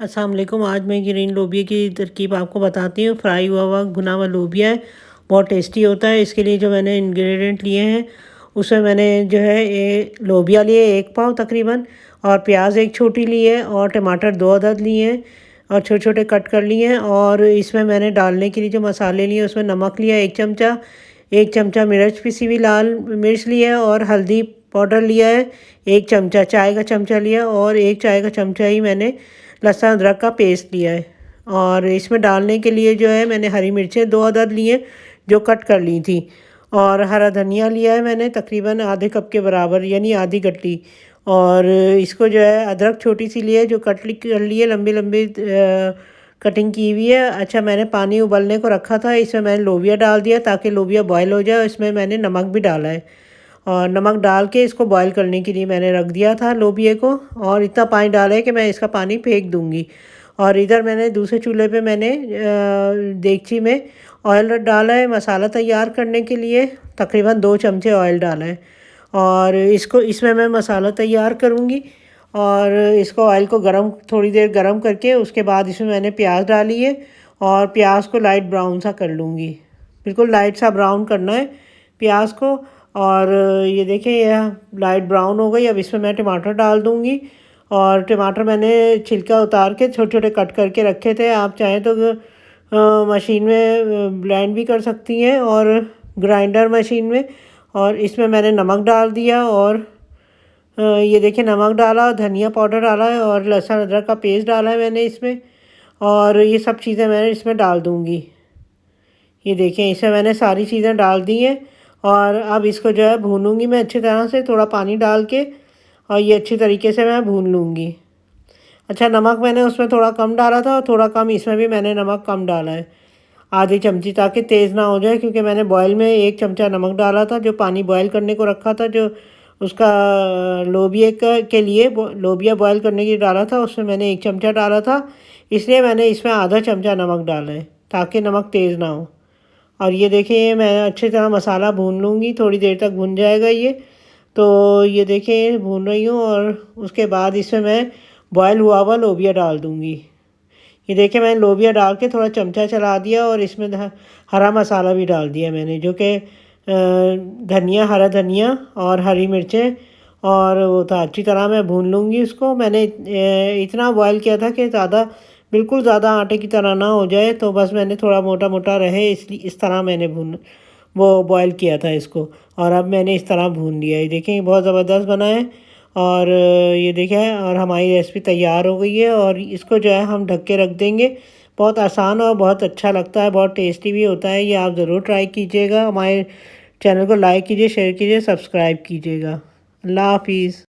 अस्सलाम वालेकुम। आज मैं ग्रीन लोबिया की तरकीब आपको बताती हूँ। फ्राई हुआ भुना हुआ लोबिया है, बहुत टेस्टी होता है। इसके लिए जो मैंने इंग्रेडिएंट लिए हैं, उसमें मैंने जो है ये लोबिया लिए 1 पाव तकरीबन, और प्याज 1 छोटी ली है, और टमाटर 2 अदद लिए हैं और छोटे छोटे कट कर लिए हैं। और इसमें मैंने डालने के लिए जो मसाले लिए, उसमें नमक लिया 1 चमचा, 1 चमचा मिर्च पिसी हुई लाल मिर्च लिया है, और हल्दी पाउडर लिया है 1 चमचा, चाय का चमचा लिया, और 1 चाय का चमचा ही मैंने लहसुन अदरक का पेस्ट लिया है। और इसमें डालने के लिए जो है मैंने हरी मिर्चें 2 अदद लिए जो कट कर ली थी, और हरा धनिया लिया है मैंने तकरीबन आधे कप के बराबर, यानी आधी गट्टी। और इसको जो है अदरक छोटी सी ली है जो कट कर ली है, लंबी लंबी कटिंग की हुई है। अच्छा, मैंने पानी उबलने को रखा था, इसमें मैंने लोबिया डाल दिया ताकि लोबिया बॉयल हो जाए। इसमें मैंने नमक भी डाला है, और नमक डाल के इसको बॉईल करने के लिए मैंने रख दिया था लोबिया को। और इतना पानी डाला है कि मैं इसका पानी फेंक दूंगी। और इधर मैंने दूसरे चूल्हे पे मैंने देगची में ऑयल डाला है मसाला तैयार करने के लिए, तकरीबन 2 चमचे ऑयल डाला है। और इसको इसमें मैं मसाला तैयार करूँगी। और इसको ऑयल को थोड़ी देर गरम करके उसके बाद इसमें मैंने प्याज डाली है, और प्याज को लाइट ब्राउन सा कर लूँगी। बिल्कुल लाइट सा ब्राउन करना है प्याज को। और ये देखिए यह लाइट ब्राउन हो गई। अब इसमें मैं टमाटर डाल दूँगी। और टमाटर मैंने छिलका उतार के छोटे छोटे कट करके रखे थे। आप चाहें तो मशीन में ब्लेंड भी कर सकती हैं, और ग्राइंडर मशीन में। और इसमें मैंने नमक डाल दिया, और ये देखिए नमक डाला, धनिया पाउडर डाला है, और लहसुन अदरक का पेस्ट डाला है मैंने इसमें। और ये सब चीज़ें मैंने इसमें डाल दूँगी। ये देखिए इसमें मैंने सारी चीज़ें डाल दी हैं। और अब इसको जो है भूनूंगी मैं अच्छी तरह से, थोड़ा पानी डाल के, और ये अच्छी तरीके से मैं भून लूँगी। अच्छा, नमक मैंने उसमें थोड़ा कम डाला था, और थोड़ा कम इसमें भी मैंने नमक कम डाला है, आधी चमची, ताकि तेज़ ना हो जाए। क्योंकि मैंने बॉयल में 1 चमचा नमक डाला था, जो पानी बॉयल करने को रखा था, जो उसका लोबिया के लिए लोबिया बॉयल करने के लिए डाला था, उसमें मैंने 1 चमचा डाला था। इसलिए मैंने इसमें आधा चमचा नमक डाला है ताकि नमक तेज़ ना हो। और ये देखिए मैं अच्छी तरह मसाला भून लूँगी, थोड़ी देर तक भून जाएगा ये। तो ये देखिए भून रही हूँ, और उसके बाद इसमें मैं बॉयल हुआ हुआ लोबिया डाल दूँगी। ये देखिए मैंने लोबिया डाल के थोड़ा चमचा चला दिया, और इसमें हरा मसाला भी डाल दिया मैंने, जो कि धनिया, हरा धनिया और हरी मिर्चें, और वो था। अच्छी तरह मैं भून लूँगी उसको। मैंने इतना बॉयल किया था कि बिल्कुल ज़्यादा आटे की तरह ना हो जाए, तो बस मैंने थोड़ा मोटा मोटा रहे, इसलिए इस तरह मैंने वो बॉयल किया था इसको। और अब मैंने इस तरह भून लिया है। देखिए बहुत ज़बरदस्त बना है। और ये देखिए, और हमारी रेसिपी तैयार हो गई है। और इसको जो है हम ढक के रख देंगे। बहुत आसान और बहुत अच्छा लगता है, बहुत टेस्टी भी होता है। ये आप ज़रूर ट्राई कीजिएगा। हमारे चैनल को लाइक कीजिए, शेयर कीजिए, सब्सक्राइब कीजिएगा। अल्लाह हाफिज़।